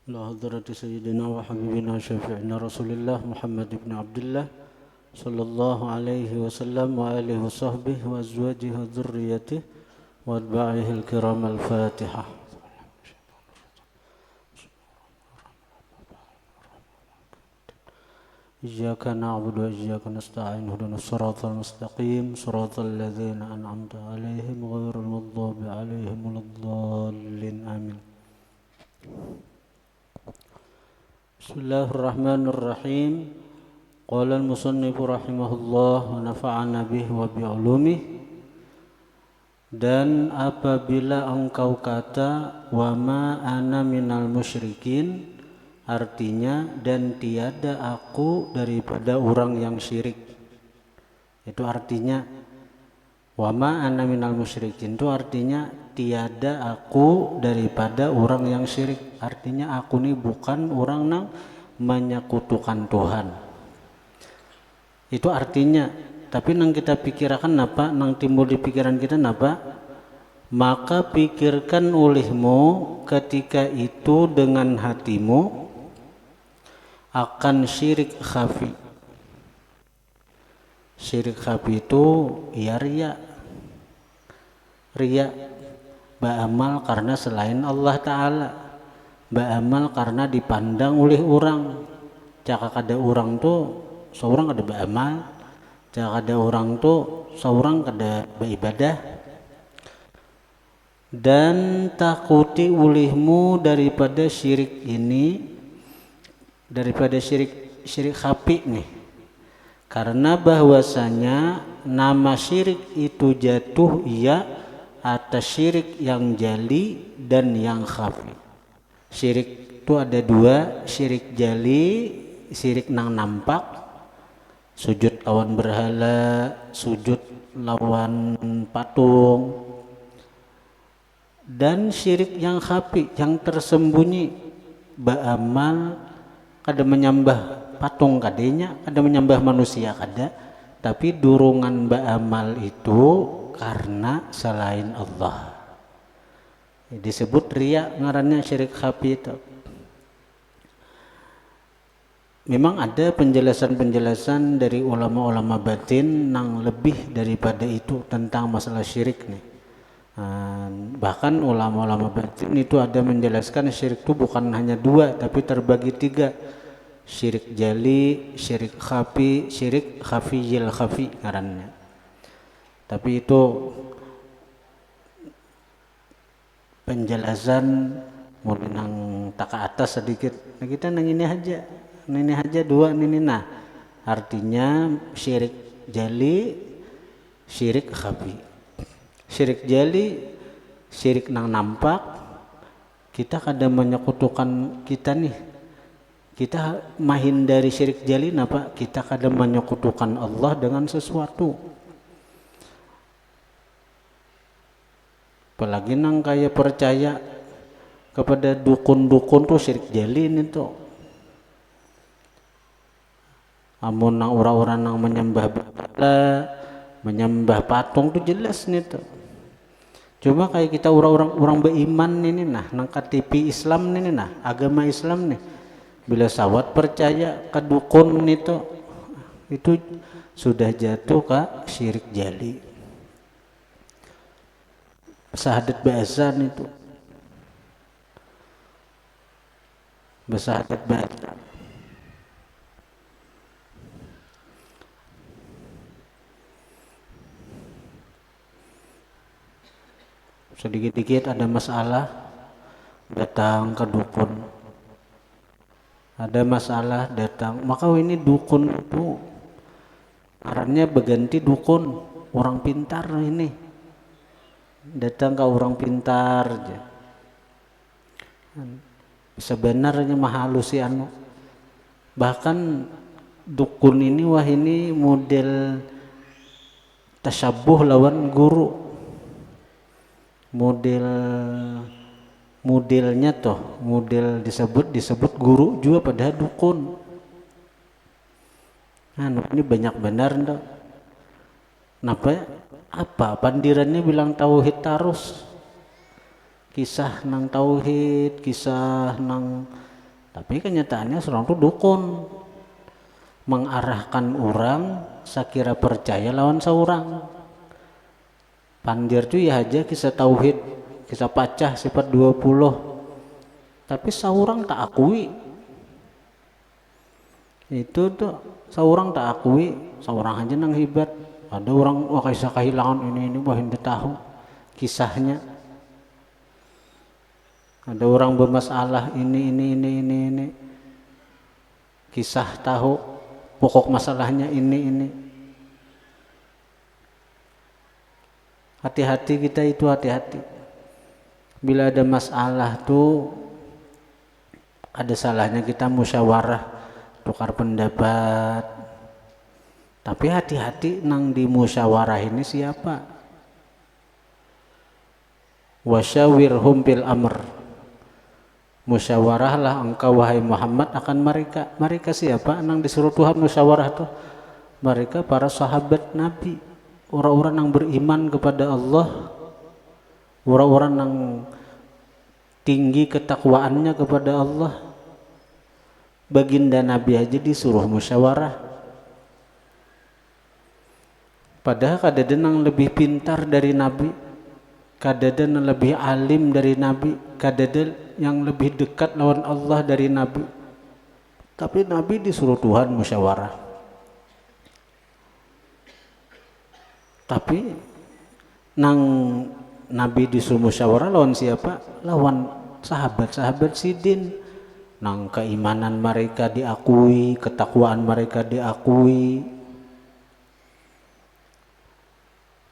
إلى حضرة سيدنا وحبيبنا شفيعنا رسول الله محمد بن عبد الله صلى الله عليه وسلم وآله وصحبه وأزواجه وذريته وأتباعه الكرام. الفاتحة. إياك نعبد وإياك نستعين اهدنا الصراط المستقيم صراط الذين أنعمت عليهم غير المغضوب عليهم ولا الضالين آمين. بسم الله الرحمن الرحيم. قال المصنف رحمه الله ونفعنا به وبعلومه. Dan apabila engkau kata wa ma ana minal musyrikin, artinya dan tiada aku daripada orang yang syirik. Itu artinya wa ma ana minal musyrikin itu artinya tiada aku daripada orang yang syirik. Artinya aku ini bukan orang yang menyekutukan Tuhan. Itu artinya. Tapi nang kita pikirkan apa? Nang timbul di pikiran kita apa? Maka pikirkan olehmu ketika itu dengan hatimu akan syirik khafi. Syirik khafi itu ya riya. Riya beramal karena selain Allah Ta'ala, beramal karena dipandang oleh orang. Jika ada orang tuh seorang ada beramal, jika ada orang tuh seorang ada beribadah. Dan takuti olehmu daripada syirik ini, daripada syirik khafi nih, karena bahwasanya nama syirik itu jatuh ia atas syirik yang jali dan yang khafi. Syirik itu ada dua, syirik jali, syirik nang nampak, sujud lawan berhala, sujud lawan patung, dan syirik yang khafi, yang tersembunyi, beramal kada menyembah patung kadenya, kada menyembah manusia kada, tapi durungan beramal itu karena selain Allah. Disebut riya, ngarannya syirik khafi itu. Memang ada penjelasan-penjelasan dari ulama-ulama batin yang lebih daripada itu tentang masalah syirik nih. Bahkan ulama-ulama batin itu ada menjelaskan syirik itu bukan hanya dua tapi terbagi tiga. Syirik jali, syirik khafi, syirik khafiyil khafi ngarannya. Tapi itu penjelasan mau nang tak ke atas sedikit. Nah, kita nang ini aja dua ini nah. Artinya syirik jali, syirik khafi. Syirik jali, syirik nang nampak, kita kadang menyekutukan kita nih. Kita mahin dari syirik jali napa? Kita kadang menyekutukan Allah dengan sesuatu. Apalagi nang kayak percaya kepada dukun-dukun tuh syirik jali ini tuh. Amun nang orang-orang nang menyembah berhala, menyembah patung tuh jelas nih tuh. Cuma kayak kita orang beriman ini nah, nang KTP Islam ini nah, agama Islam nih. Bila sawat percaya ke dukun itu sudah jatuh ke syirik jali. Syahadat ba'azan itu. Bersyahadat ba'azan. Sedikit-dikit ada masalah datang ke dukun, ada masalah datang, maka ini dukun itu arahnya berganti dukun orang pintar ini, datang ke orang pintar aja. Sebenarnya mahalusi anu, bahkan dukun ini wah ini model tasyabuh lawan guru. Modelnya toh model disebut guru juga pada dukun. Ini banyak benar ndak? Napa? Apa pandirannya bilang tauhid terus? Kisah nang tauhid, kisah nang Tapi kenyataannya seorang itu dukun, mengarahkan orang sakira percaya lawan seorang. Pandir tuh ya aja kisah tauhid, kisah pacah sifat 20. Tapi seorang tak akui. Itu tuh seorang tak akui, seorang aja nang hebat. Ada orang wah kisah kehilangan ini wah hindi tahu kisahnya. Ada orang bermasalah ini. Kisah tahu pokok masalahnya ini. Hati-hati kita itu hati-hati. Bila ada masalah tuh ada salahnya kita musyawarah, tukar pendapat. Tapi hati-hati nang di musyawarah ini siapa? Wasyawirhum fil amr. Musyawarahlah engkau wahai Muhammad akan mereka. Mereka siapa? Nang disuruh Tuhan musyawarah tuh. Mereka para sahabat Nabi. Orang-orang yang beriman kepada Allah, orang-orang yang tinggi ketakwaannya kepada Allah. Baginda Nabi aja disuruh musyawarah. Padahal kadang yang lebih pintar dari Nabi, kadang yang lebih alim dari Nabi, kadang yang lebih dekat lawan Allah dari Nabi. Tapi Nabi disuruh Tuhan musyawarah. Tapi nang Nabi disuruh musyawarah lawan siapa? Lawan sahabat-sahabat sidin. Nang keimanan mereka diakui, ketakwaan mereka diakui.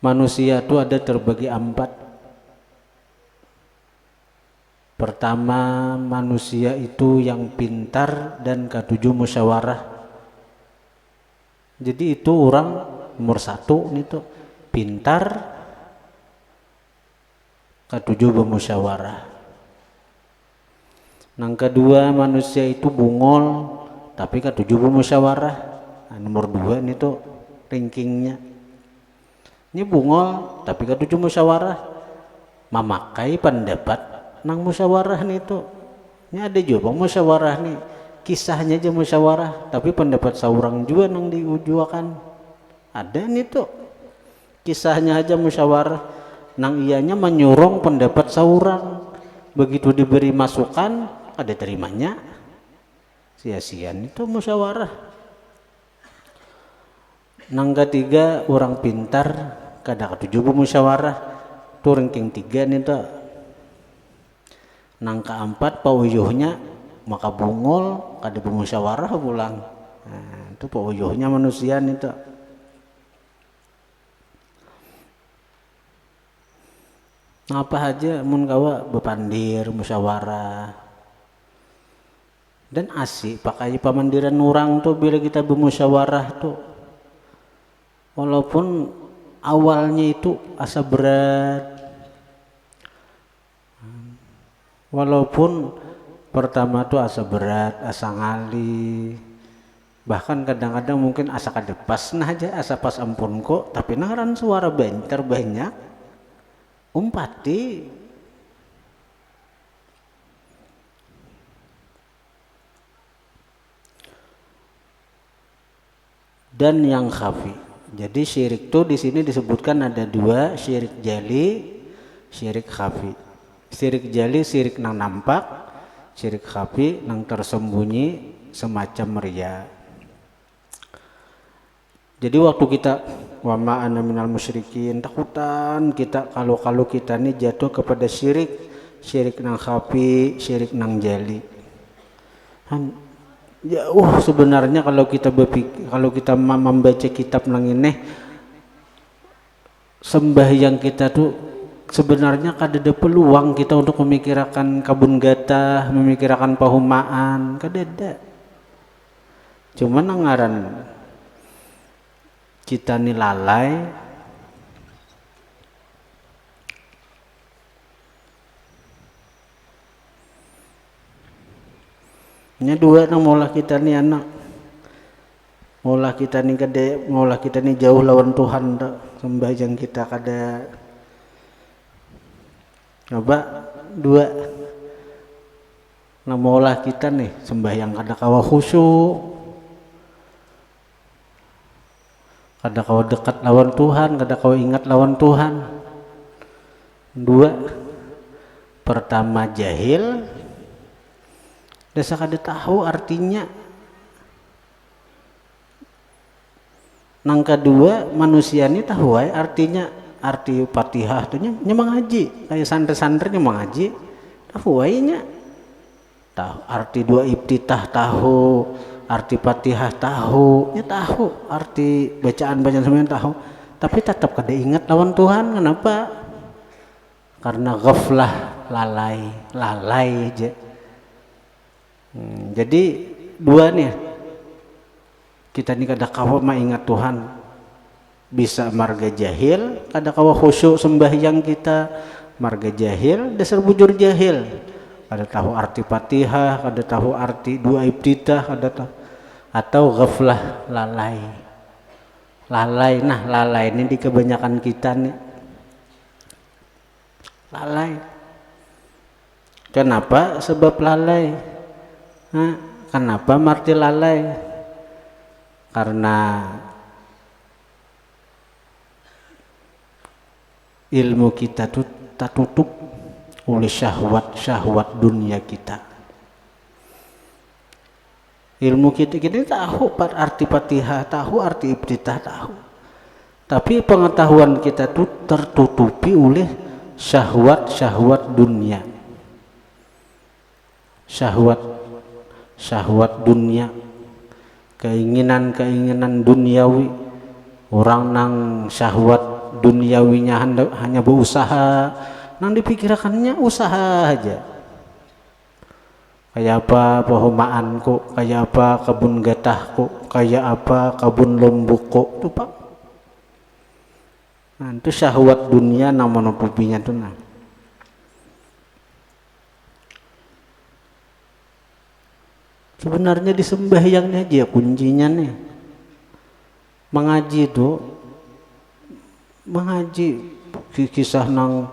Manusia itu ada terbagi 4. Pertama, manusia itu yang pintar dan ketujuh musyawarah. Jadi itu orang nomor 1 itu pintar, ketujuh bermusyawarah. Yang kedua, manusia itu bungol tapi ketujuh bermusyawarah. Nah, nomor 2 ini tuh rankingnya. Ini bungol tapi ketujuh musyawarah, memakai pendapat nang musyawarah nih tuh. Ini ada juga musyawarah nih, kisahnya aja musyawarah tapi pendapat seorang juga nang diujuakan. Ada nih tuh kisahnya aja musyawarah, nang ianya menyurung pendapat seorang. Begitu diberi masukan ada terimanya, sia-sian itu musyawarah. Nang ketiga, orang pintar kada ketujuh musyawarah tuh ranking 3 nih tuh. Nang keempat pauyuhnya maka bungol kada bermusyawarah pulang. Nah, itu pauyuhnya manusia nih tuh. Nah, apa aja mun kawa bepandir musyawarah. Dan asik pakai pamandiran orang tuh bila kita bermusyawarah tuh. Walaupun awalnya itu asa berat, walaupun pertama tuh asa berat, asa ngali, bahkan kadang-kadang mungkin asa kadepas nah aja, asa pas ampun kok, tapi naran suara bentar banyak, umpati. Dan yang khafi. Jadi syirik tuh di sini disebutkan ada 2, syirik jali, syirik khafi. Syirik jali syirik nang nampak, syirik khafi nang tersembunyi semacam riya. Jadi waktu kita wa ma ana minal musyrikin, takutan kita kalau kita nih jatuh kepada syirik nang khafi, syirik nang jali. Jauh sebenarnya kalau kita membaca kitab nang ini, sembahyang kita tuh sebenarnya kada ada peluang kita untuk memikirkan kabun gatah, memikirkan pahumaan, kada ada. Cuman ngaran kita nih lalai, nya 2 nang maulah kita nih anak, maulah kita nih gede, maulah kita nih jauh lawan Tuhan dah, sembahyang kita kada. Coba 2 Nah maulah kita nih sembahyang kada kawa khusyuk, kada kawa dekat lawan Tuhan, kada kawa ingat lawan Tuhan. Dua, pertama jahil, dasa kada tahu artinya. Nang kedua manusia ini tahu artinya, arti Fatihah tuh nya mengaji, kayak santri-santri nya mengaji, tahu nya. Tahu arti dua ibtitah, tahu arti Fatihah, tahu nya, tahu arti bacaan-bacaan semuanya tahu, tapi tetap kada ingat lawan Tuhan. Kenapa? Karena ghaflah, lalai aja. Jadi dua nih, kita ini kada kawa maingat Tuhan, bisa marga jahil, kada kawa khusyuk sembahyang kita, marga jahil, dasar bujur jahil, kada tahu arti Fatihah, kada tahu arti dua ibtitah, kada tahu, atau ghaflah, lalai. Nah lalai ini di kebanyakan kita nih, lalai. Kenapa sebab lalai? Kenapa marti lalai? Karena ilmu kita tuh tertutup oleh syahwat dunia kita. Ilmu kita tahu arti Fatihah, tahu arti ibtitah, tahu, tapi pengetahuan kita tuh tertutupi oleh syahwat dunia, syahwat dunia, keinginan duniawi. Orang nang syahwat duniawinya hanya berusaha, nang dipikirkannya usaha aja. Kayak apa pehomaanku, kayak apa kebun getahku, kayak apa kebun lombokku, tuh Pak. Nah, itu syahwat dunia nang menutupinya tuh nah. Sebenarnya di sembahyangnya aja kuncinya nih. Mengaji tuh, kisah nang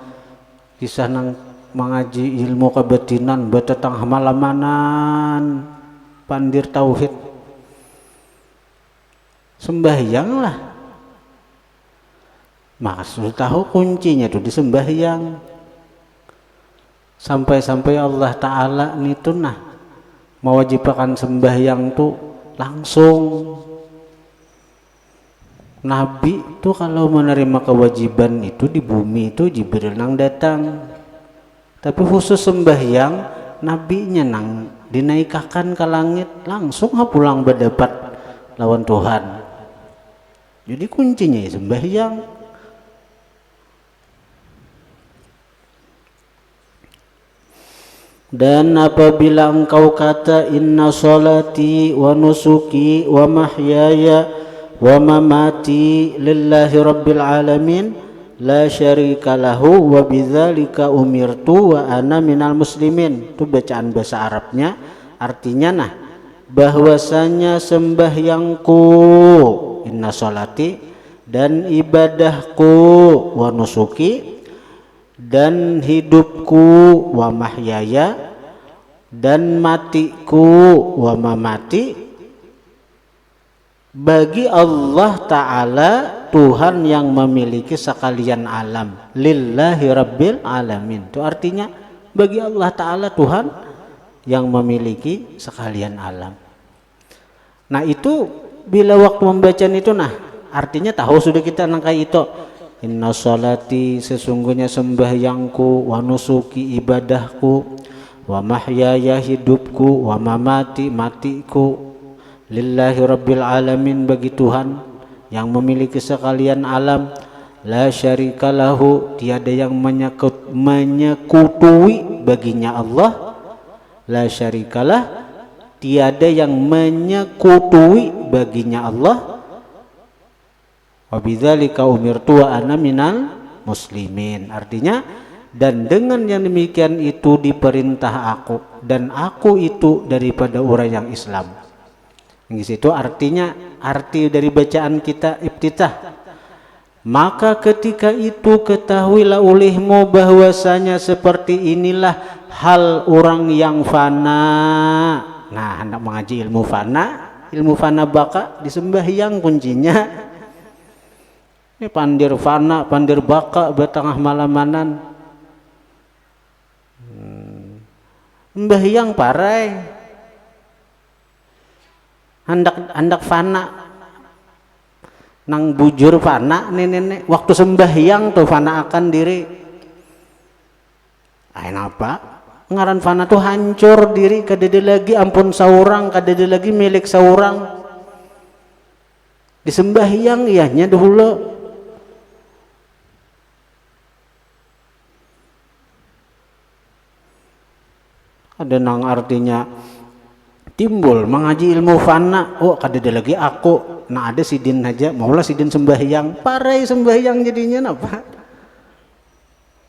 mengaji ilmu kebatinan, batatang hamalamanan, pandir tauhid. Sembahyang lah. Maksud tahu kuncinya tuh di sembahyang. Sampai Allah Ta'ala nih tuh nah mewajibkan sembahyang tuh langsung. Nabi tuh kalau menerima kewajiban itu di bumi itu Jibril nang datang, tapi khusus sembahyang nabinya nang dinaikkan ke langit langsung pulang berdapat lawan Tuhan. Jadi kuncinya ya sembahyang. Dan apabila engkau kata inna salati wa nusuki wa mahyaya wa mamati lillahi rabbil alamin la syarika lahu wa bidzalika umirtu wa ana minal muslimin. Itu bacaan bahasa Arabnya, artinya nah bahwasanya sembahyangku inna salati dan ibadahku wa nusuki dan hidupku wa mahyaya dan matiku wa mamati bagi Allah Ta'ala, Tuhan yang memiliki sekalian alam, lillahi rabbil alamin. Itu artinya bagi Allah Ta'ala, Tuhan yang memiliki sekalian alam. Nah itu bila waktu membaca itu nah artinya tahu sudah kita nangkai itu. Inna salati sesungguhnya sembahyangku, wa nusuki ibadahku, wa mahyaya hidupku, wa mamati matiku, lillahi rabbil alamin bagi Tuhan yang memiliki sekalian alam, la syarika lahu tiada yang menyekutui baginya Allah, la syarikalah tiada yang menyekutui baginya Allah, wa bidzalika umirtu wa ana minal muslimin. Artinya dan dengan yang demikian itu diperintah aku dan aku itu daripada orang yang Islam. Di situ artinya arti dari bacaan kita ibtitah Maka ketika itu ketahuilah olehmu bahwasanya seperti inilah hal orang yang fana. Nah, hendak mengaji ilmu fana baka disembahyang kuncinya. Ini pandir fana, pandir baka betengah malamanan. Sembahyang parai. Hendak fana. Nang bujur fana nenek waktu sembahyang tuh fana akan diri. Ain apa? Ngaran fana tuh hancur diri, kadede lagi ampun saurang, kadede lagi milik saurang. Disembahyang ianya dahulu. Ada nang artinya timbul mengaji ilmu fana, oh kadede lagi aku, nah ada sidin aja, maulah sidin sembahyang, parai sembahyang jadinya apa?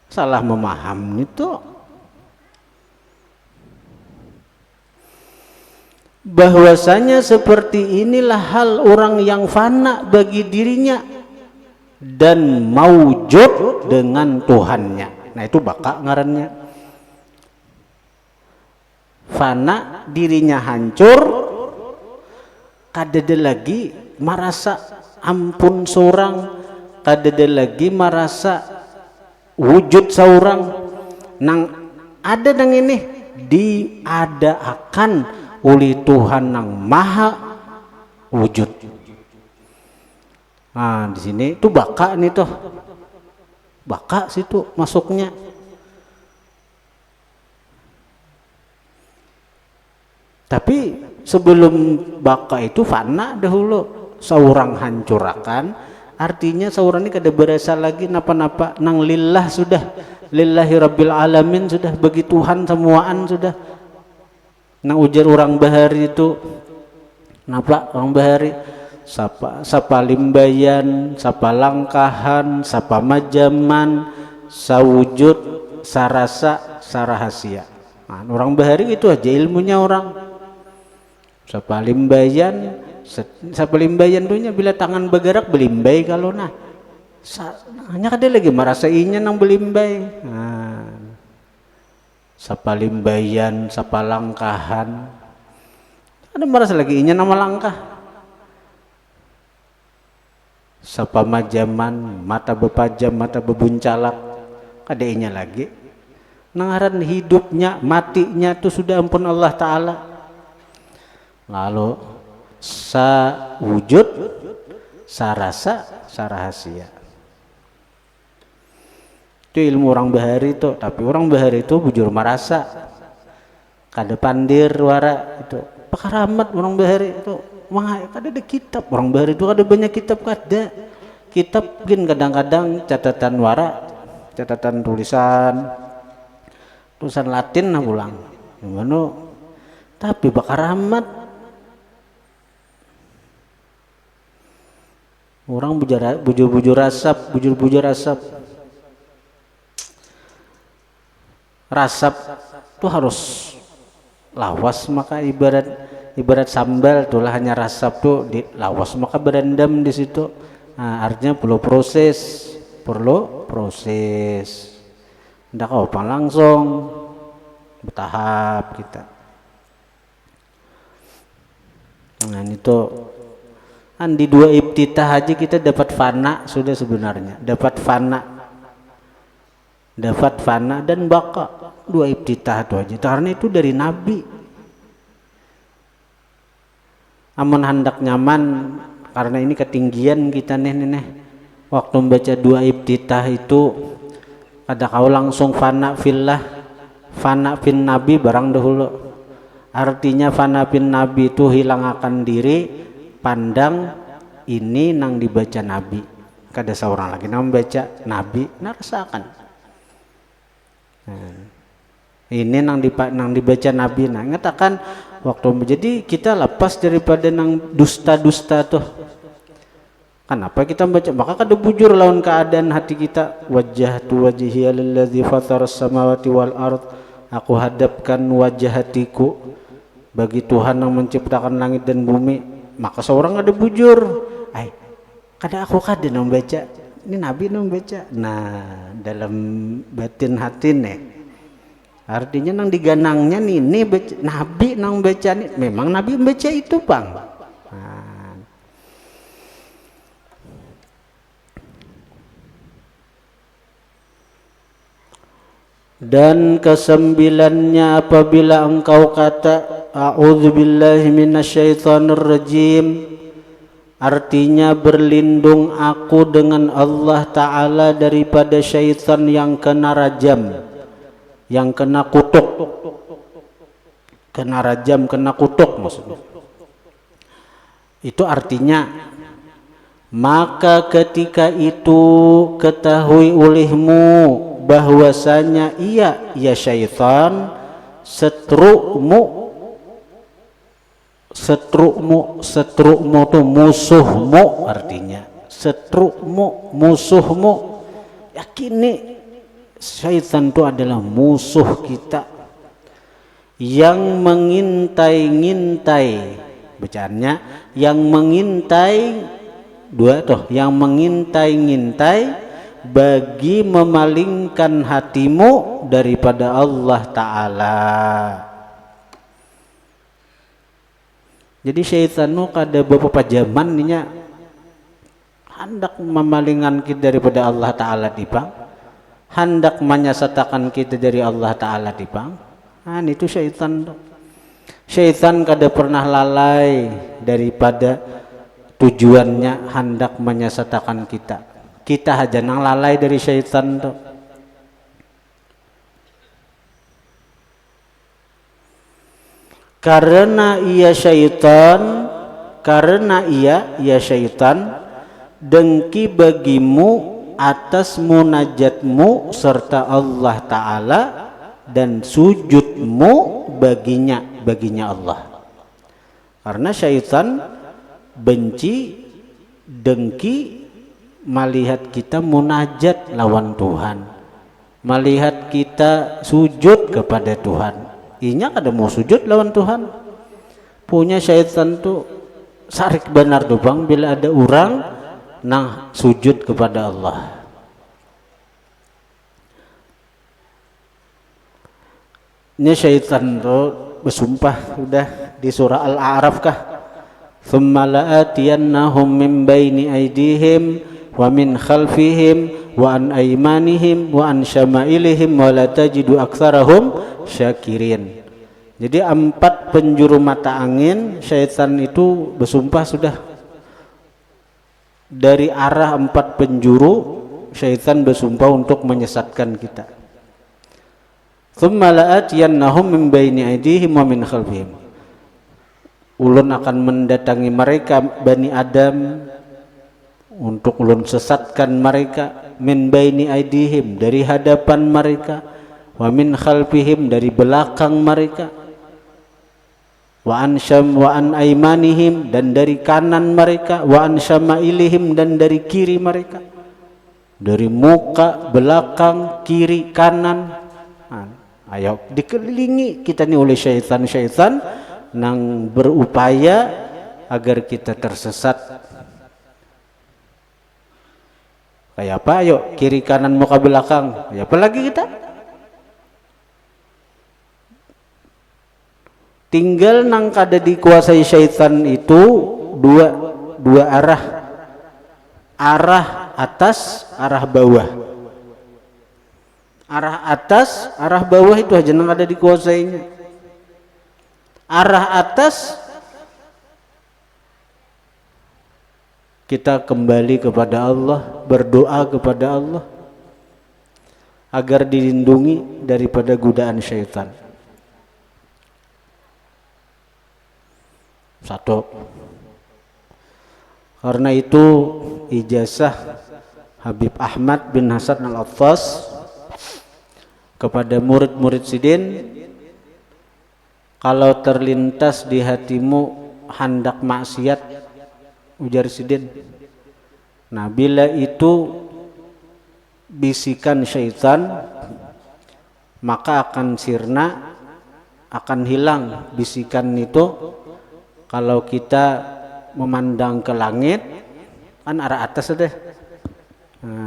Salah memaham itu. Bahwasanya seperti inilah hal orang yang fana bagi dirinya dan maujud dengan Tuhannya. Nah itu baka ngarannya. Fana dirinya hancur, kadede lagi merasa ampun seorang, kadede lagi merasa wujud seorang. Nang ada nang ini diadakan oleh Tuhan yang maha wujud. Nah di sini itu baka nih tuh, baka situ masuknya. Tapi sebelum baka itu fana dahulu, seorang hancurakan, artinya seorang ini kada berasa lagi napa-napa, nang lillah sudah, lillahi rabbil alamin sudah, bagi Tuhan semuaan sudah. Nang ujar orang bahari itu napa orang bahari sapa limbayan, sapa langkahan, sapa majaman, sawujud, sarasa, sarahasia. Nah, orang bahari itu aja ilmunya orang. Sapa limbayan dunya bila tangan bergerak belimbai kalau nah. Hanya ada lagi merasa inya nang belimbai. Nah, sapa limbayan, sapa langkahan, ada merasa lagi inya nama langkah. Sapa majaman, mata bepajam, mata bebuncalak, ada inya lagi. Nangaran hidupnya, matinya itu sudah ampun Allah Ta'ala. Lalu sa wujud, sa rasa, sa rahasia. Itu ilmu orang bahari itu, tapi orang bahari itu bujur marasa, kada pandir wara itu, pakaramat orang bahari itu, kada ada kitab orang bahari itu, ada banyak kitab kada, kitab mungkin kadang-kadang catatan wara, catatan tulisan Latin lah pulang, gimana? Tapi pakaramat orang bujur asap. Rasap itu harus lawas, maka ibarat sambal itulah hanya rasap tuh di lawas maka berendam di situ. Nah, artinya perlu proses. Ndak apa langsung bertahap kita. Nah itu di dua ibtitah aja kita dapat fana sudah sebenarnya, dapat fana dan baka, dua ibtitah itu aja, karena itu dari Nabi. Amun hendak nyaman, karena ini ketinggian kita nih waktu membaca dua ibtitah itu kada kau langsung fana fillah, fana fin Nabi barang dahulu. Artinya fana fin Nabi itu hilang akan diri, pandang ini nang dibaca Nabi, kada seorang lagi nang membaca Nabi narasakan. Nah, ini nang dibaca Nabi, nah ngatakan waktu jadi kita lepas daripada nang dusta-dusta tuh. Kenapa kita baca? Maka kada bujur lawan keadaan hati kita. Wajjahtu wajhiya lillazi fataras samawati wal ard. Aku hadapkan wajah hatiku bagi Tuhan yang menciptakan langit dan bumi. Maka seorang ada bujur. Kada aku kada nang baca ini Nabi nang baca. Nah, dalam batin hati nih. Artinya nang diganangnya nih baca, Nabi nang baca nih. Memang Nabi baca itu, Bang. Nah. Dan kesembilannya apabila engkau kata a'udzubillahi minasyaitonirrajim, artinya berlindung aku dengan Allah Ta'ala daripada syaitan yang kena rajam, yang kena kutuk. Kena rajam, kena kutuk maksudnya. Itu artinya, maka ketika itu ketahui olehmu bahwasanya ia ya syaitan setrukmu tuh musuhmu, artinya setrukmu, musuhmu. Yakini syaitan itu adalah musuh kita yang mengintai-ngintai, bacaannya yang mengintai yang mengintai-ngintai bagi memalingkan hatimu daripada Allah Ta'ala. Jadi syaitan nu kada beberapa zaman ninya hendak memalingan kita daripada Allah Ta'ala dipang, hendak menyesatakan kita dari Allah Ta'ala dipang. Nah, itu syaitan. Syaitan kada pernah lalai daripada tujuannya hendak menyesatakan kita. Kita aja nang lalai dari syaitan tuh. Karena ia syaitan dengki bagimu atas munajatmu serta Allah Ta'ala dan sujudmu baginya Allah. Karena syaitan benci, dengki melihat kita munajat lawan Tuhan, melihat kita sujud kepada Tuhan. Inya kada mau sujud lawan Tuhan. Punya syaitan tuh sarik benar tuh, Bang, bila ada orang nang sujud kepada Allah. Ini syaitan tuh bersumpah udah di surah Al-A'raf kah? Thumma la'atiyannahum min baini aydihim wa min khalfihim wa an aymanihim wa an syama'ilihim wa la tajidu aktsarahum syakirin. Jadi 4 penjuru mata angin syaitan itu bersumpah sudah dari arah 4 penjuru syaitan bersumpah untuk menyesatkan kita. Tsumma la'atiyannahum min baini aydihim wa min khalfihim. Ulun akan mendatangi mereka Bani Adam untuk ulun sesatkan mereka, min baini aidihim dari hadapan mereka, wa min khalfihim dari belakang mereka, wa an aymanihim dan dari kanan mereka, wa an syama'ilihim dan dari kiri mereka, dari muka, belakang, kiri, kanan. Ayo dikelilingi kita nih oleh syaitan-syaitan nang berupaya agar kita tersesat. Kayak apa? Ayo kiri kanan muka belakang. Ya apa lagi kita? Tinggal nang kada dikuasai syaitan itu dua arah. Arah atas, arah bawah. Arah atas, arah bawah itu aja nang ada dikuasainya. Arah atas kita kembali kepada Allah, berdoa kepada Allah agar dilindungi daripada godaan syaitan. Satu. Karena itu ijazah Habib Ahmad bin Hasan Al-Attas kepada murid-murid Sidin, kalau terlintas di hatimu hendak maksiat, ujar Sidin, nah bila itu bisikan syaitan, maka akan sirna, akan hilang bisikan itu. Kalau kita memandang ke langit kan arah atas deh, nah,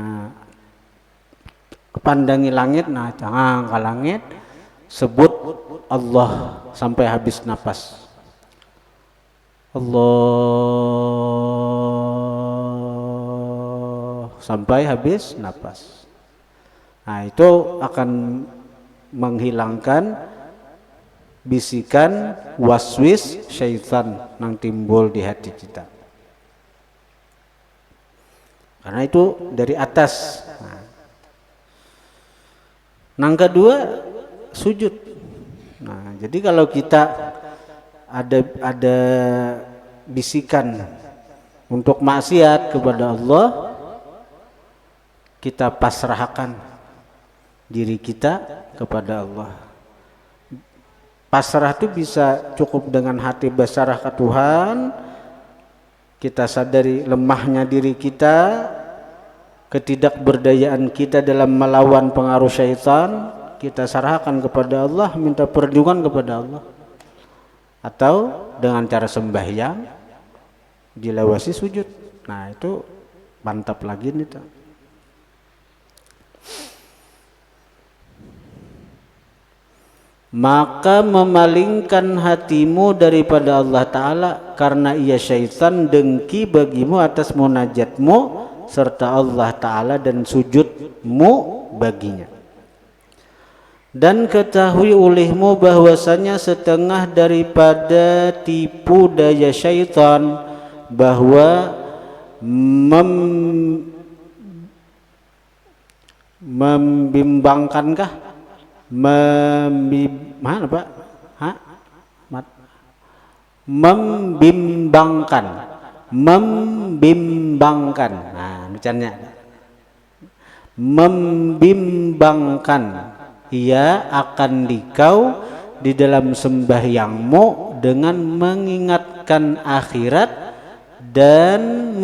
pandangi langit, nah jangan ke langit, sebut Allah sampai habis napas. Allah sampai habis napas. Nah itu akan menghilangkan bisikan waswis syaitan yang timbul di hati kita. Karena itu dari atas. Yang kedua sujud. Nah, jadi kalau kita ada bisikan untuk maksiat kepada Allah, kita pasrahkan diri kita kepada Allah. Pasrah itu bisa cukup dengan hati basarah ke Tuhan, kita sadari lemahnya diri kita, ketidakberdayaan kita dalam melawan pengaruh syaitan, kita serahkan kepada Allah, minta perlindungan kepada Allah. Atau dengan cara sembahyang dilewasi sujud. Nah itu mantap lagi nih tuh. Maka memalingkan hatimu daripada Allah Ta'ala, karena ia syaitan dengki bagimu atas munajatmu serta Allah Ta'ala dan sujudmu baginya. Dan ketahui olehmu bahwasanya setengah daripada tipu daya syaitan bahwa membimbangkankah? Mana Pak? Membimbangkan. Nah, bacanya membimbangkan. Ia akan dikau di dalam sembahyangmu dengan mengingatkan akhirat dan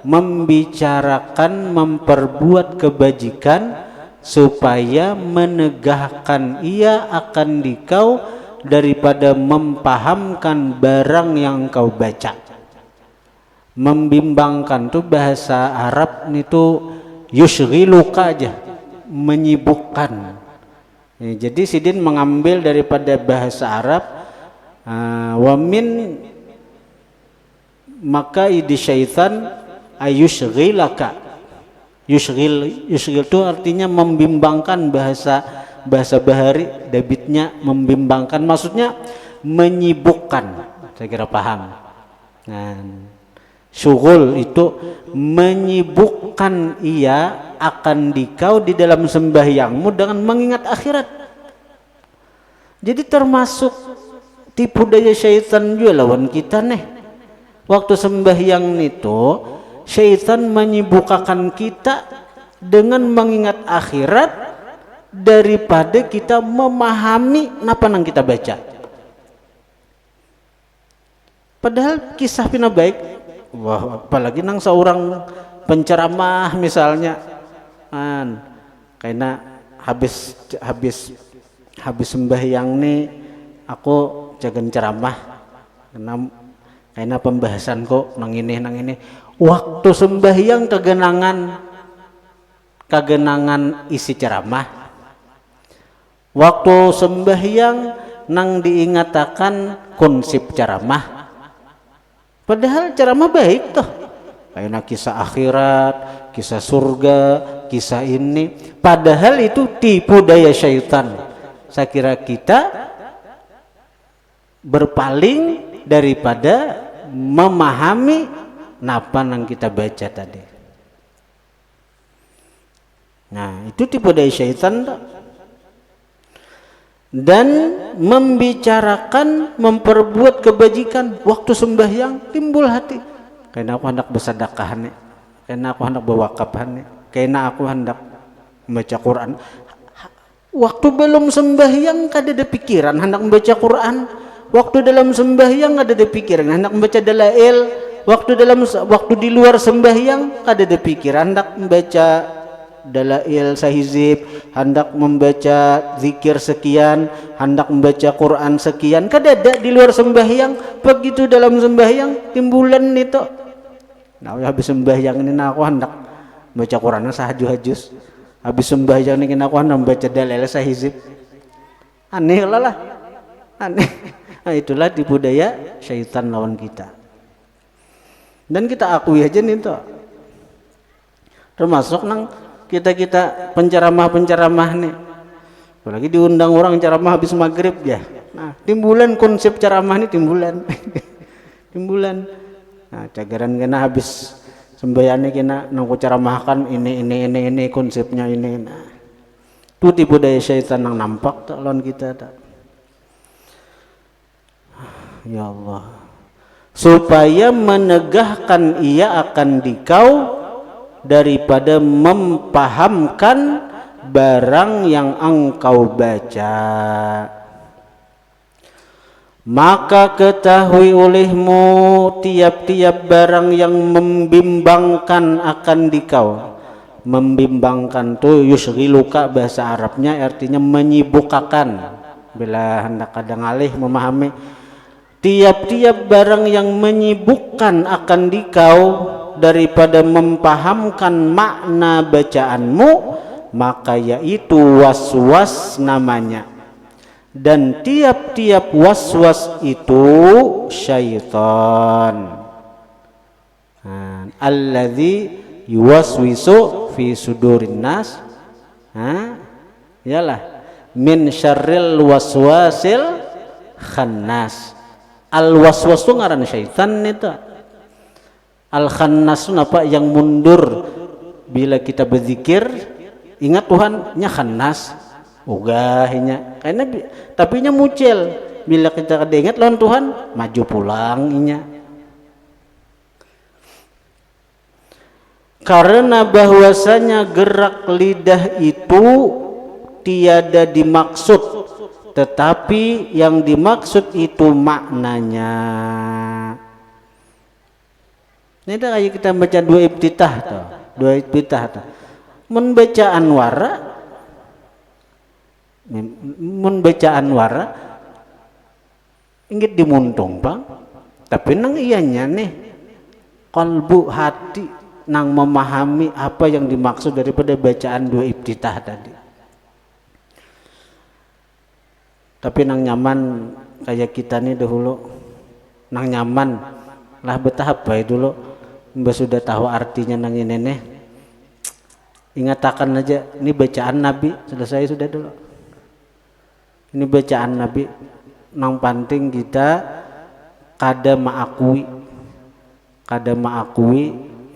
membicarakan memperbuat kebajikan, supaya menegahkan ia akan dikau daripada mempahamkan barang yang kau baca. Membimbangkan tuh bahasa Arab itu yushghiluka aja, menyibukkan. Jadi Sidin mengambil daripada bahasa Arab, wa min makaidi syaitan ayushghilaka. Yushghil itu artinya membimbangkan, bahasa bahari debitnya membimbangkan, maksudnya menyibukkan. Saya kira paham. Nah, syughul itu menyibukkan ia akan dikau di dalam sembahyangmu dengan mengingat akhirat. Jadi termasuk tipu daya syaitan juga lawan kita nih. Waktu sembahyang itu syaitan menyibukkan kita dengan mengingat akhirat daripada kita memahami apa yang kita baca. Padahal kisah pina baik, wah, apalagi nang seorang penceramah misalnya, karena habis sembahyang nih aku jaga ceramah, karena pembahasan kok nang ini. Waktu sembahyang kegenangan isi ceramah. Waktu sembahyang nang diingatakan konsep ceramah. Padahal ceramah baik toh. Kayak kisah akhirat, kisah surga, kisah ini. Padahal itu tipu daya syaitan. Saya kira kita berpaling daripada memahami napa yang kita baca tadi. Nah, itu tipu daya syaitan. Dan membicarakan, memperbuat kebajikan waktu sembahyang timbul hati. Karena aku hendak bersedekah nih, karena aku hendak berwakaf nih, karena aku hendak membaca Quran. Waktu belum sembahyang kada ada pikiran hendak membaca Quran. Waktu dalam sembahyang ada pikiran hendak membaca dalail. Waktu di luar sembahyang ada pikiran hendak membaca dalail sahizib, hendak membaca zikir sekian, hendak membaca Quran sekian. Kada ada di luar sembahyang. Begitu dalam sembahyang timbulan itu. Nah, habis sembahyang ini aku hendak baca Quran sahaju-hajus habis sembahyang nih kena kuan baca dalil sahizib aneh lah aneh. Nah, itulah tipu daya syaitan lawan kita dan kita akui aja nih tuh termasuk nang kita penceramah nih apalagi diundang orang ceramah habis maghrib ya. Nah, timbulan konsep ceramah ini timbulan nah cagaran kena habis sembahyangnya kena nunggu ceramahkan ini konsepnya ini. Nah, itu tipu daya syaitan yang nampak tak lawan kita tak. Ya Allah, supaya menegahkan ia akan dikau daripada mempahamkan barang yang engkau baca, maka ketahui olehmu tiap-tiap barang yang membimbangkan akan dikau. Membimbangkan tuh yusghiluka bahasa Arabnya artinya menyibukkan. Bila hendak kadang alih memahami tiap-tiap barang yang menyibukkan akan dikau daripada mempahamkan makna bacaanmu, maka yaitu waswas namanya. Dan tiap-tiap waswas itu syaitan. Alladzi yuwaswisu fi sudurin nas. Yalah min syarril waswasil khannas. Al waswas itu ngaran syaitan itu. Al khannas itu apa yang mundur bila kita berzikir ingat Tuhan nya khannas ugahnya karena tapi nya muncul bila kita ingat lawan Tuhan maju pulang inya karena bahwasanya gerak lidah itu tiada dimaksud tetapi yang dimaksud itu maknanya. Ini kayak kita baca dua iftitah tuh membaca anwara inggit dimuntung bang tapi nang ianya nih kalbu hati nang memahami apa yang dimaksud daripada bacaan dua iftitah tadi. Tapi nang nyaman kayak kita nih dahulu nang nyaman lah betahap baik dulu mbak sudah tahu artinya nang ini nih ingatakan aja ini bacaan Nabi selesai sudah dulu ini bacaan Nabi nang penting kita kada maakui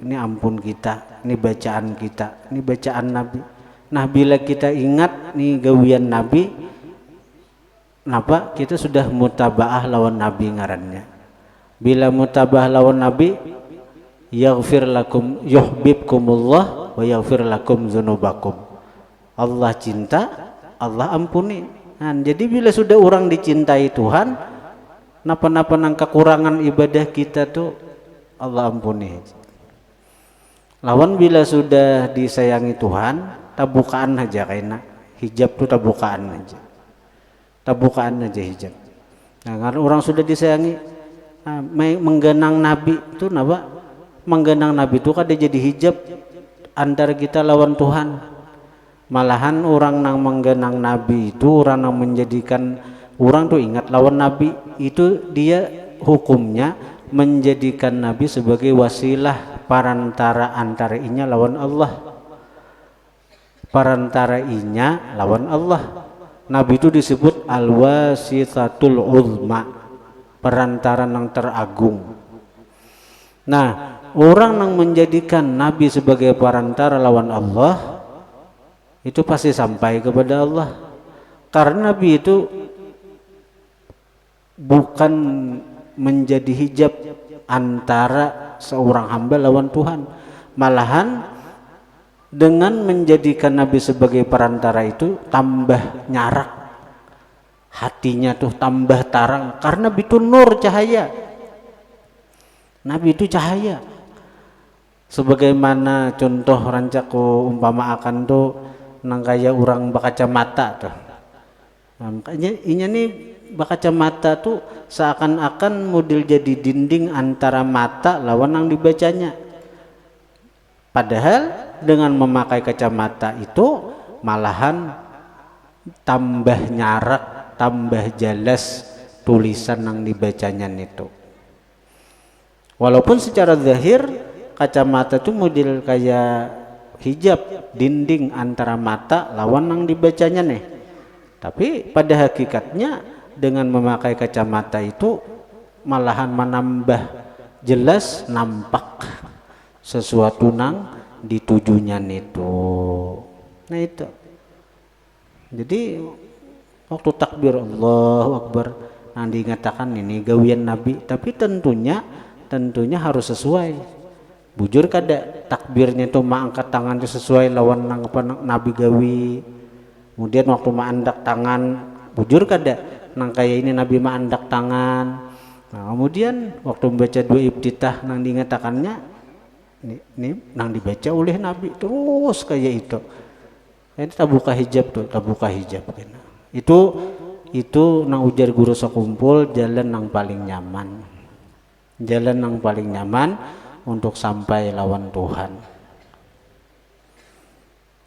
ini ampun kita ini bacaan kita ini bacaan Nabi. Nah bila kita ingat nih gawian Nabi kenapa kita sudah mutabaah lawan Nabi ngarannya. Bila mutabaah lawan Nabi yaghfir lakum yuhibbukumullah wa yaghfir lakum dzunubakum. Allah cinta, Allah ampuni. Nah, jadi bila sudah orang dicintai Tuhan, napa-napa nang kekurangan ibadah kita tuh Allah ampuni. Lawan bila sudah disayangi Tuhan, tabukaan aja kayaknya hijab tuh tabukaan aja hijab. Nah, karena orang sudah disayangi, menggenang Nabi itu napa? Menggenang Nabi itu kan dia jadi hijab antara kita lawan Tuhan. Malahan orang nang menggenang Nabi itu orang yang menjadikan orang tuh ingat lawan Nabi itu dia hukumnya menjadikan Nabi sebagai wasilah parantara antara inya lawan Allah. Parantara inya lawan Allah. Nabi itu disebut al-wasitatul uzma, perantara yang teragung. Nah, orang yang menjadikan Nabi sebagai perantara lawan Allah itu pasti sampai kepada Allah. Karena Nabi itu bukan menjadi hijab antara seorang hamba lawan Tuhan. Malahan dengan menjadikan Nabi sebagai perantara itu tambah nyarak hatinya tuh, tambah tarang karena itu nur cahaya. Nabi itu cahaya sebagaimana contoh rancaku umpama akan tuh nang kaya orang bakacamata tuh. Nah, makanya inya nih bakacamata tuh seakan-akan model jadi dinding antara mata lawan yang dibacanya. Padahal dengan memakai kacamata itu malahan tambah nyarak, tambah jelas tulisan yang dibacanya itu. Walaupun secara zahir kacamata itu model kayak hijab dinding antara mata lawan yang dibacanya nih. Tapi pada hakikatnya dengan memakai kacamata itu malahan menambah jelas nampak sesuatu nang ditujunya itu. Nah itu. Jadi waktu takbir Allahu Akbar yang dikatakan ini gawian Nabi, tapi tentunya harus sesuai. Bujur kada takbirnya itu angkat tangan itu sesuai lawan nang apa Nabi gawi. Kemudian waktu andak tangan bujur kada nang kayak ini Nabi andak tangan. Nah, kemudian waktu membaca dua iftitah nang dingatakannya ini nang dibaca oleh Nabi terus kayak itu. Ini tabuka hijab tuh, tabuka hijab kan. Itu nang ujar guru sekumpul jalan nang paling nyaman. Jalan yang paling nyaman untuk sampai lawan Tuhan.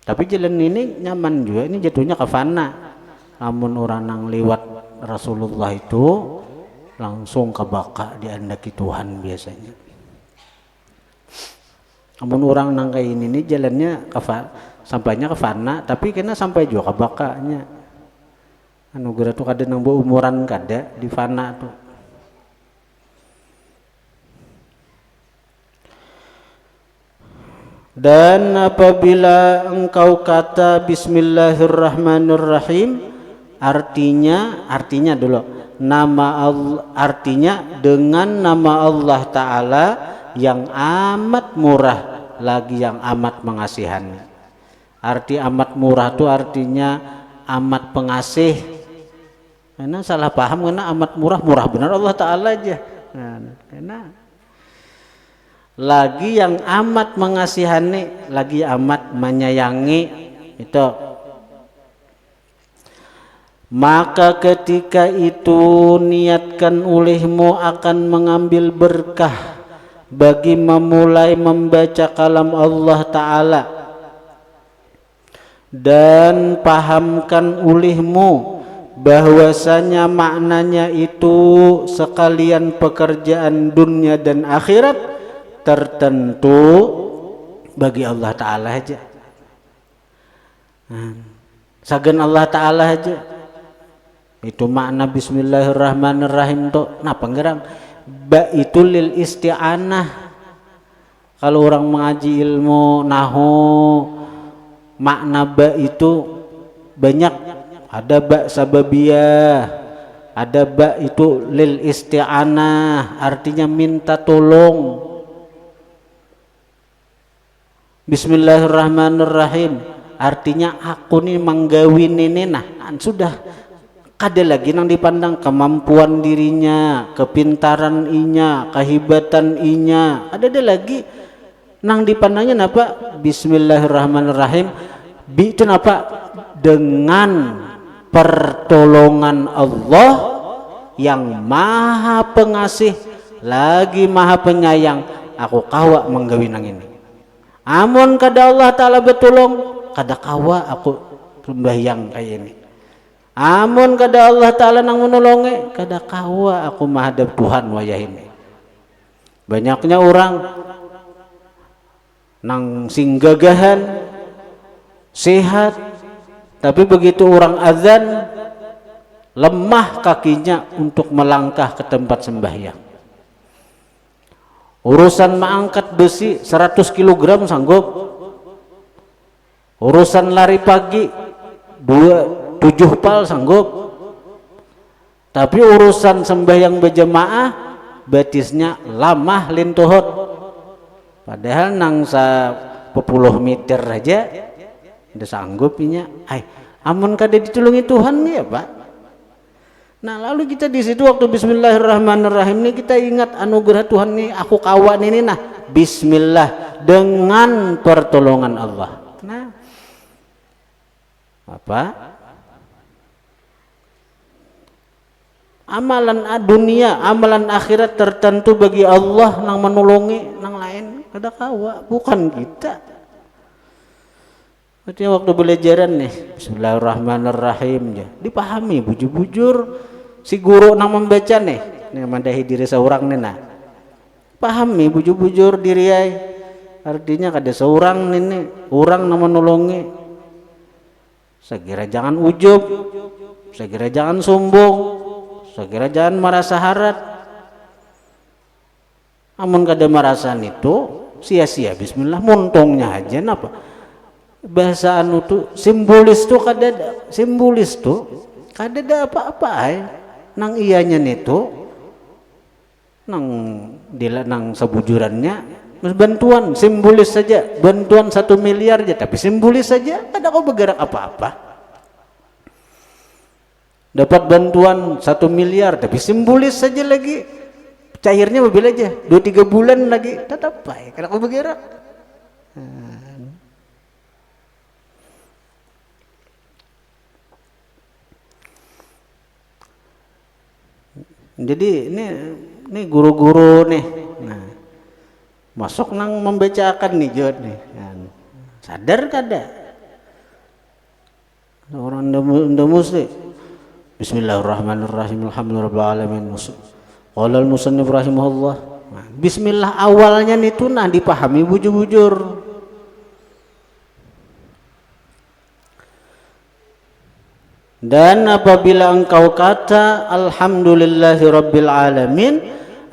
Tapi jalan ini nyaman juga, ini jatuhnya ke fana. Namun orang yang lewat Rasulullah itu langsung kebaka diandaki Tuhan biasanya. Namun orang yang kayak ini jalannya sampainya ke fana, tapi kena sampai juga kebakanya. Anugerah tuh kada nang umuran kada di fana tuh. Dan apabila engkau kata Bismillahirrahmanirrahim, artinya dulu nama Allah, artinya dengan nama Allah Ta'ala yang amat murah lagi yang amat mengasihani. Arti amat murah itu artinya amat pengasih. Karena salah paham karena amat murah benar Allah Ta'ala aja. Nah, karena lagi yang amat mengasihani, lagi amat menyayangi itu. Maka ketika itu niatkan olehmu akan mengambil berkah bagi memulai membaca kalam Allah Ta'ala, dan pahamkan olehmu bahwasanya maknanya itu sekalian pekerjaan dunia dan akhirat tertentu bagi Allah Ta'ala aja. Sagan Allah Ta'ala aja. Itu makna Bismillahirrahmanirrahim tuh. Nah penggerang ba itu lil isti'anah. Kalau orang mengaji ilmu nahu, makna ba itu banyak. Ada ba sababiyah, ada ba itu lil isti'anah, artinya minta tolong. Bismillahirrahmanirrahim artinya aku nih manggawin ini, nah sudah kada lagi nang dipandang kemampuan dirinya, kepintaran inya, kehebatan inya, ada lagi nang dipandangnya napa? Bismillahirrahmanirrahim itu napa? Dengan pertolongan Allah yang maha pengasih lagi maha penyayang, aku kawa menggawi nang ini. Amun kada Allah Ta'ala betulung, kada kawa aku sembahyang kayak ini. Amun kada Allah Ta'ala nang menolongi, kada kawa aku menghadap Tuhan wayah ini. Banyaknya orang nang sing gagahan, sehat, tapi begitu orang azan, lemah kakinya untuk melangkah ke tempat sembahyang. Urusan mengangkat besi 100 kg sanggup. Urusan lari pagi 7 pal sanggup. Tapi urusan sembahyang berjemaah batisnya lama lintuhut. Padahal nang sa 10 meter aja udah sanggup inya. Amun kada ditulungi Tuhan ya Pak. Nah lalu kita di situ waktu Bismillahirrahmanirrahim ini kita ingat anugerah Tuhan nih, aku kawan ini nah Bismillah dengan pertolongan Allah. Nah apa? Amalan dunia, amalan akhirat tertentu bagi Allah nang menolongi nang lain kada kawa, bukan kita. Artinya waktu belajaran nih, Bismillahirrahmanirrahim ya, dipahami bujur-bujur si guru nang membaca nih madahi diri seorang nih nah. Pahami bujur-bujur diri ai. Artinya kada seorang nih orang nang menolongi. Sekira jangan ujub, sekira jangan sombong, sekira jangan merasa harat. Amun kada merasan itu sia-sia bismillah montongnya aja napa. Bahasa anu tuh simbolis tuh kada ada, simbolis tuh kada ada apa-apa ay. Nang ianya nitu nang dila nang sebujurannya bantuan simbolis saja, bantuan 1 miliar aja tapi simbolis saja, kada kau bergerak apa-apa. Dapat bantuan 1 miliar tapi simbolis saja lagi, cairnya mobil aja 2-3 bulan lagi tetap baik, kada kau bergerak. Jadi ini guru-guru nih, nah masuk nang membacakan nih jod nih, sadar kada? Orang ndak mesti. Bismillahirrahmanirrahim. Alhamdulillahirobbilalamin. Qala al-musannif rahimahullah. Nah, bismillah awalnya itu nah dipahami bujur-bujur. Dan apabila engkau kata alhamdulillahirabbil alamin,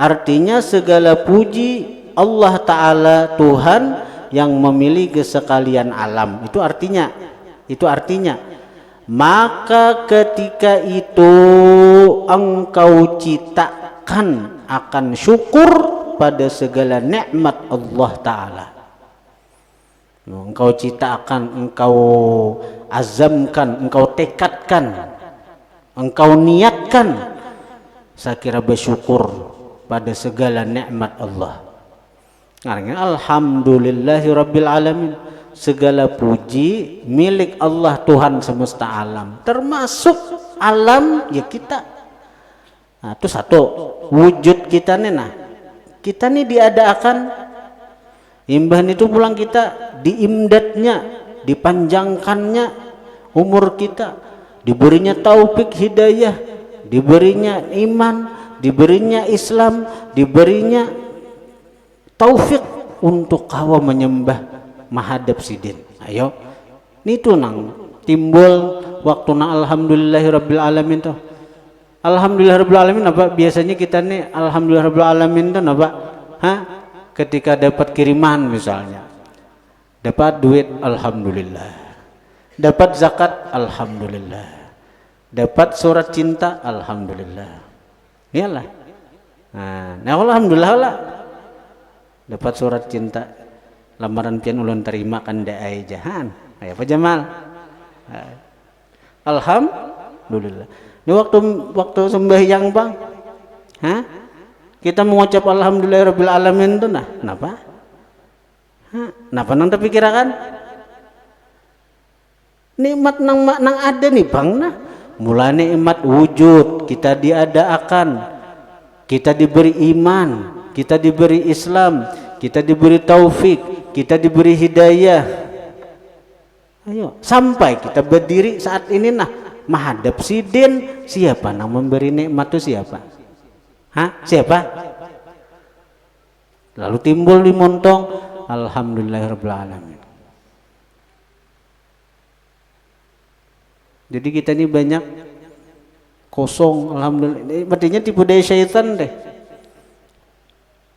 artinya segala puji Allah Ta'ala Tuhan yang memiliki sekalian alam. Itu artinya maka ketika itu engkau ciptakan akan syukur pada segala nikmat Allah Ta'ala. Engkau ciptakan, engkau azamkan, engkau tekadkan, engkau niatkan, saya kira bersyukur pada segala nikmat Allah. Alhamdulillahirabbil alamin, segala puji milik Allah Tuhan semesta alam, termasuk alam ya kita. Nah, itu satu wujud kita nih, nah kita nih diadakan imbahan itu pulang kita diimdatnya, dipanjangkannya umur kita, diberinya taufik hidayah, diberinya iman, diberinya Islam, diberinya taufik untuk kawa menyembah mahadab sidin. Ayo nitu nang timbul waktu na alhamdulillahirabbil alamin tuh. Alhamdulillahirabbil alamin apa biasanya kita nih alhamdulillahirabbil alamin tuh apa? Ketika dapat kiriman misalnya, dapat duit alhamdulillah, dapat zakat alhamdulillah, dapat surat cinta alhamdulillah, iyalah. Nah alhamdulillah lah, dapat surat cinta, lamaran pian ulun terima kan daai jahan, ayo Pak Jamal, alhamdulillah. Ini waktu sembahyang bang, kita mengucap alhamdulillahirabbil alamin itu nah kenapa? Kenapa nang terpikirkan? Nikmat nang ada nih bang nah. Mula nikmat wujud kita diadakan, kita diberi iman, kita diberi Islam, kita diberi taufik, kita diberi hidayah. Ayo sampai kita berdiri saat ini nah menghadap sidin, siapa nang memberi nikmat itu siapa? Siapa? Lalu timbul di montong alhamdulillahirabbil alamin. Jadi kita ini banyak kosong alhamdulillah. Ini artinya tipu daya syaitan deh.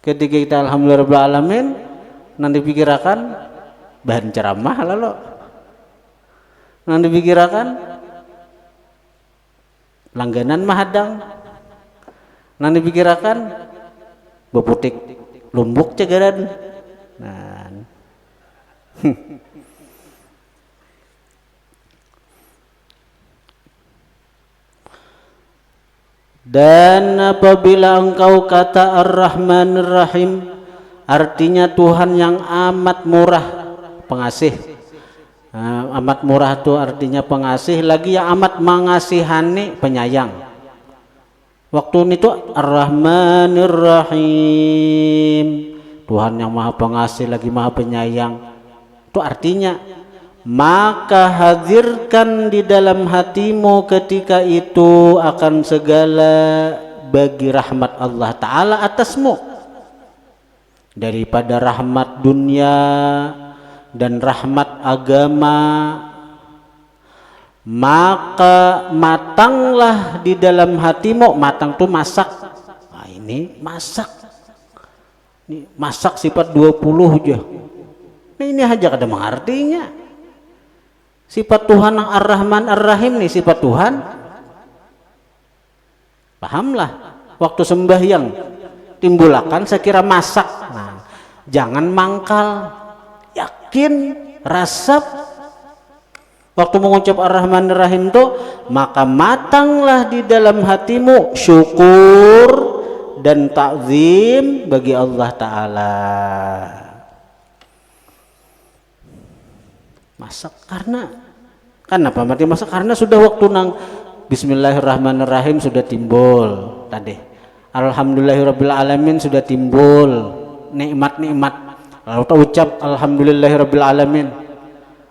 Ketika kita alhamdulillahirabbil alamin nanti pikirkan bahan ceramah lalu. Nanti pikirkan langganan mahadang. Nanti pikirkan beputik lumbuk cegaran. Nah. Dan apabila engkau kata Ar-Rahmanir Rahim, artinya Tuhan yang amat murah pengasih. Amat murah itu artinya pengasih, lagi yang amat mengasihani penyayang. Waktu itu Ar-Rahmanir Rahim, Tuhan yang maha pengasih lagi maha penyayang. Itu artinya maka hadirkan di dalam hatimu ketika itu akan segala bagi rahmat Allah Ta'ala atasmu, daripada rahmat dunia dan rahmat agama. Maka matanglah di dalam hatimu, matang tuh masak. Nah, ini masak, ini masak sifat 20 aja. Nah, ini aja kada mengartinya. Sifat Tuhan yang Ar-Rahman Ar-Rahim nih sifat Tuhan. Pahamlah, waktu sembahyang timbulakan sekira masak. Nah, jangan mangkal, yakin, rasap. Waktu mengucap Ar-Rahman Ar-Rahim itu, maka matanglah di dalam hatimu syukur dan takzim bagi Allah Ta'ala. Masak karena kenapa mati masak? Karena sudah waktu nang Bismillahirrahmanirrahim sudah timbul tadi, Alhamdulillahirrabbilalamin sudah timbul nikmat-nikmat, lalu kita ucap Alhamdulillahirrabbilalamin,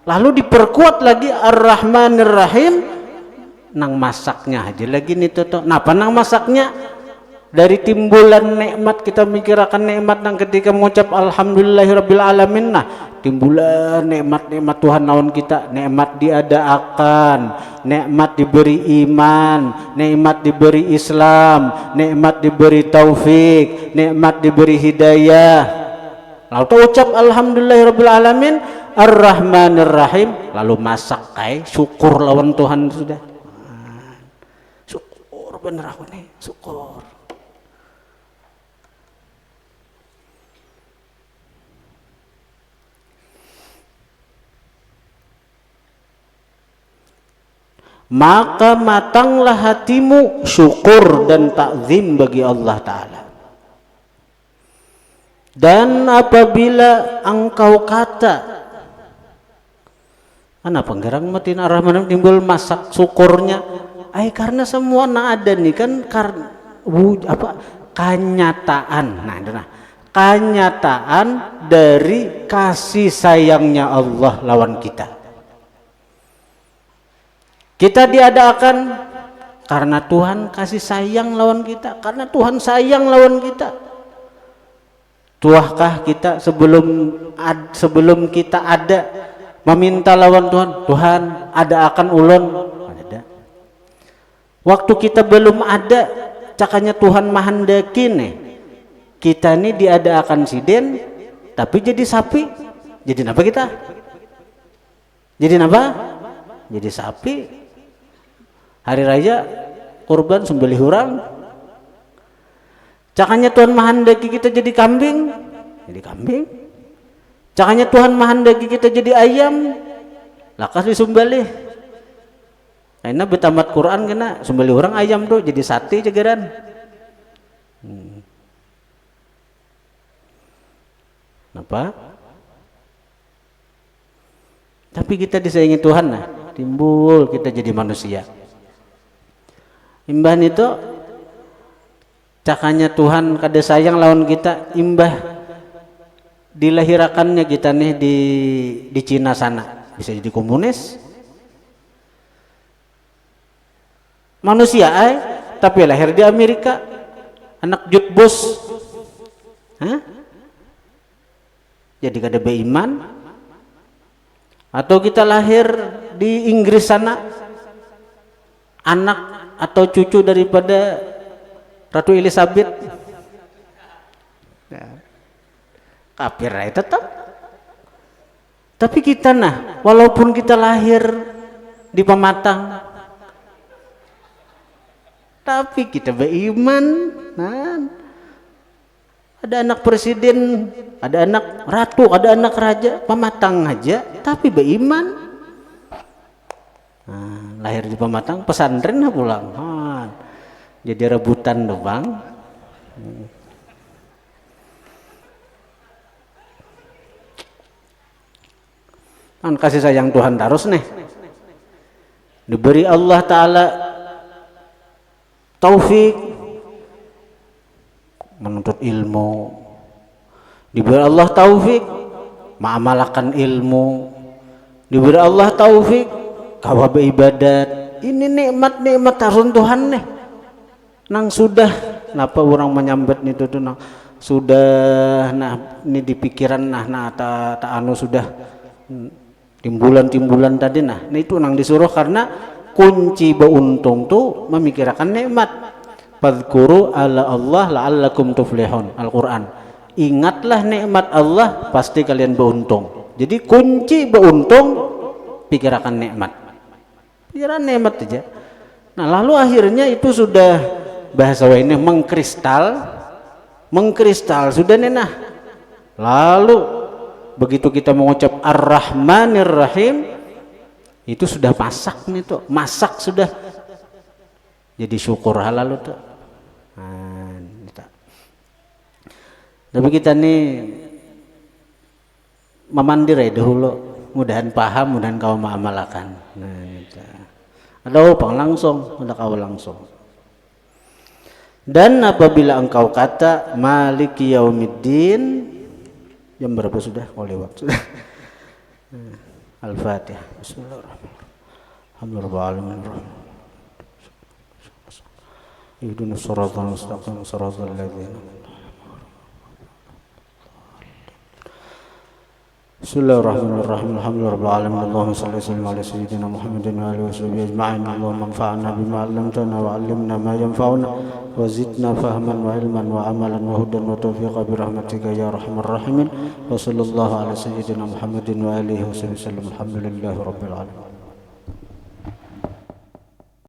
lalu diperkuat lagi Ar-Rahmanirrahim, nang masaknya aja lagi nih tuh. Napa nang masaknya? Dari timbulan nikmat kita mikirakan nikmat nang ketika mengucap Alhamdulillahirrabbilalamin. Nah, timbulan nikmat-nikmat Tuhan naon kita, nikmat diadakan, nikmat diberi iman, nikmat diberi Islam, nikmat diberi taufik, nikmat diberi hidayah. Lalu kita ucap Alhamdulillahirrabbilalamin Ar-Rahmanirrahim, lalu masak syukur lawan Tuhan sudah. Syukur bener aku nih, syukur. Maka matanglah hatimu syukur dan takzim bagi Allah Ta'ala. Dan apabila engkau kata, kenapa gerang matin Ar-Rahman timbul masak syukurnya? Karena semua na ada nih kan karena kenyataan. Nah, kenyataan dari kasih sayangnya Allah lawan kita. Kita diadakan karena Tuhan kasih sayang lawan kita, karena Tuhan sayang lawan kita. Tuahkah kita sebelum kita ada meminta lawan Tuhan, Tuhan ada akan ulun? Ada. Waktu kita belum ada, cakanya Tuhan mahandaki nih. Kita ini diadakan siden, tapi jadi sapi. Jadi apa kita? Jadi apa? Jadi sapi. Hari raya kurban sembelih orang, cakanya Tuhan mahandaki kita jadi kambing, cakanya Tuhan mahandaki kita jadi ayam, lakas disembelih. Karena betamat Quran kena sembelih orang ayam tuh jadi sate cegeran. Apa? Tapi kita disayangi Tuhan, nah timbul kita jadi manusia. Imbah itu cakanya Tuhan kada sayang lawan kita, imbah dilahirakannya kita nih di Cina sana, bisa jadi komunis manusia tapi lahir di Amerika, anak jutbus, jadi kada beiman. Atau kita lahir di Inggris sana, anak atau cucu daripada Ratu Elizabeth, kafir tetap. Tapi kita walaupun kita lahir di Pematang, tapi kita beriman. Ada anak presiden, ada anak ratu, ada anak raja, Pematang aja, tapi beriman. Lahir di Pematang, pesantren pulang. Jadi rebutan doang. Kasih sayang Tuhan terus nih. Diberi Allah Ta'ala taufik menuntut ilmu, diberi Allah taufik mengamalkan ilmu, diberi Allah taufik kawa beribadat. Ini nikmat-nikmat Tuhan nih nang sudah napa orang menyambat itu tuh nang sudah nah ini di pikiran nah ta anu sudah timbulan tadi nah itu nang disuruh karena kunci beruntung tuh memikirkan nikmat. Fadhkuru ala Allah la'allakum tuflihun. Al-Quran, ingatlah nikmat Allah pasti kalian beruntung. Jadi kunci beruntung pikirkan nikmat, pikiran nikmat aja. Nah lalu akhirnya itu sudah bahasa ini mengkristal sudah nenah. Lalu begitu kita mengucap Ar-Rahmanir Rahim itu sudah masak sudah jadi syukur halal tuh. Tapi kita nih memandir ya dahulu, mudahan paham, mudahan kau mengamalkan. Nah, gitu. Ada upang langsung, ada kau langsung. Dan apabila engkau kata Maliki Yaumiddin, jam berapa sudah? Oh lewat sudah. Al-Fatihah. Bismillahirrahmanirrahim. Ihdinas siratal mustaqim, siratal ladzina Bismillahirrahmanirrahim. Alhamdulillahirabbil alamin. Allahumma shalli wa sallim ala sayyidina Muhammadin wa alihi washabihi ajma'in. Allahumma anfa'na bima 'allamtana wa 'allimna ma yanfa'una wa zidna fahman wa ilman wa amalan wa hudan wa tawfiqan bi rahmatika ya arhamar rahimin. Wa sallallahu ala sayyidina Muhammadin wa alihi wasallam. Alhamdulillahirabbil alamin.